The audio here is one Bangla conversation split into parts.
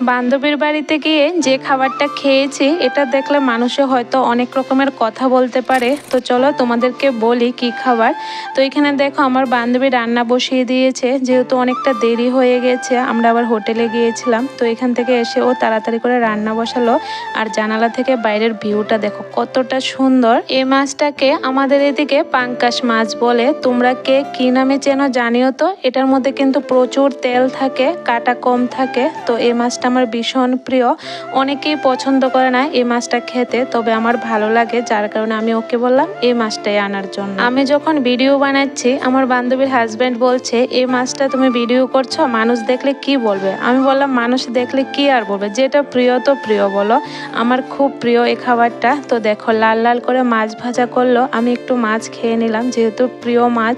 বান্ধবীর বাড়িতে গিয়ে যে খাবারটা খেয়েছি এটা দেখলে মানুষে হয়তো অনেক রকমের কথা বলতে পারে। তো চলো তোমাদেরকে বলি কি খাবার। তো এখানে দেখো আমার বান্ধবী রান্না বসিয়ে দিয়েছে, যেহেতু অনেকটা দেরি হয়ে গেছে, আমরা আবার হোটেলে গিয়েছিলাম। তো এখান থেকে এসে ও তাড়াতাড়ি করে রান্না বসালো। আর জানালা থেকে বাইরের ভিউটা দেখো কতটা সুন্দর। এই মাছটাকে আমাদের এদিকে পাঙ্কাশ মাছ বলে, তোমরা কে কি নামে চেনো জানিও তো। এটার মধ্যে কিন্তু প্রচুর তেল থাকে, কাটা কম থাকে। তো এই মাছটা আমার ভীষণ প্রিয়। অনেকেই পছন্দ করে না এই মাছটা খেতে, তবে আমার ভালো লাগে, যার কারণে আমি ওকে বললাম এই মাছটাই আনার জন্য। আমি যখন ভিডিও বানাচ্ছি আমার বান্ধবীর হাজব্যান্ড বলছে এই মাছটা তুমি ভিডিও করছো, মানুষ দেখলে কি বলবে। আমি বললাম মানুষ দেখলে কি আর বলবে, যেটা প্রিয় তো প্রিয় বলো। আমার খুব প্রিয় এই খাবারটা। তো দেখো লাল লাল করে মাছ ভাজা করলো, আমি একটু মাছ খেয়ে নিলাম যেহেতু প্রিয় মাছ।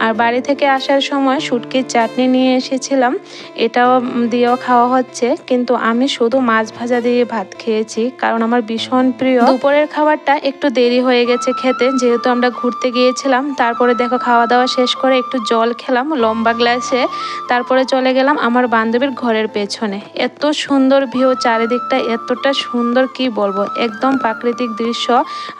আর বাড়ি থেকে আসার সময় শুটকির চাটনি নিয়ে এসেছিলাম, এটাও দিয়েও খাওয়া হচ্ছে। কিন্তু আমি শুধু মাছ ভাজা দিয়ে ভাত খেয়েছি, কারণ আমার ভীষণ প্রিয়। দুপুরের খাবারটা একটু দেরি হয়ে গেছে খেতে, যেহেতু আমরা ঘুরতে গিয়েছিলাম। তারপরে দেখো খাওয়া দাওয়া শেষ করে একটু জল খেলাম লম্বা গ্লাসে। তারপরে চলে গেলাম আমার বান্ধবীর ঘরের পেছনে। এত সুন্দর ভিউ, চারিদিকটা এতটা সুন্দর কি বলবো, একদম প্রাকৃতিক দৃশ্য।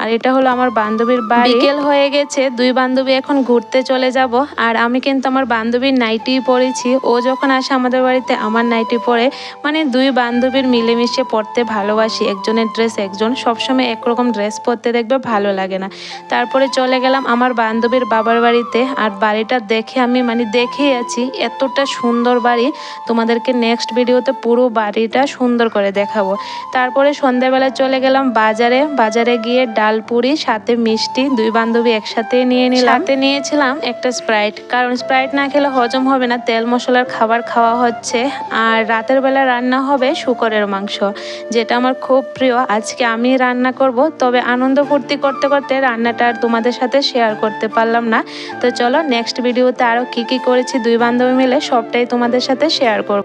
আর এটা হলো আমার বান্ধবীর বাড়ি। বিকেল হয়ে গেছে, দুই বান্ধবী এখন ঘুরতে চলে যাব। আর আমি কিন্তু আমার বান্ধবীর নাইটি পরেছি, ও যখন আসে আমাদের বাড়িতে আমার নাইটি পরে, মানে দুই বান্ধবীর মিলেমিশে পড়তে ভালোবাসি। একজনের ড্রেস একজন, সবসময় একরকম ড্রেস পরতে দেখবে ভালো লাগে না। তারপরে চলে গেলাম আমার বান্ধবীর বাবার বাড়িতে। আর বাড়িটা দেখে আমি দেখেই আছি, এতটা সুন্দর বাড়ি। তোমাদেরকে নেক্সট ভিডিওতে পুরো বাড়িটা সুন্দর করে দেখাবো। তারপরে সন্ধ্যাবেলা চলে গেলাম বাজারে গিয়ে ডাল পুরি সাথে মিষ্টি দুই বান্ধবী একসাথে নিয়ে নিলাম। সাথে নিয়েছিলাম একটা স্প্রাইট, কারণ স্প্রাইট না খেলে হজম হবে না, তেল মশলার খাবার খাওয়া হচ্ছে। আর রাতের বেলা রান্না হবে শুকরের মাংস, যেটা আমার খুব প্রিয়। আজকে আমি রান্না করব, তবে আনন্দ ফুর্তি করতে করতে রান্নাটা আর তোমাদের সাথে শেয়ার করতে পারলাম না। তো চলো নেক্সট ভিডিওতে আরও কি করেছি দুই বান্ধবী মিলে সবটাই তোমাদের সাথে শেয়ার করব।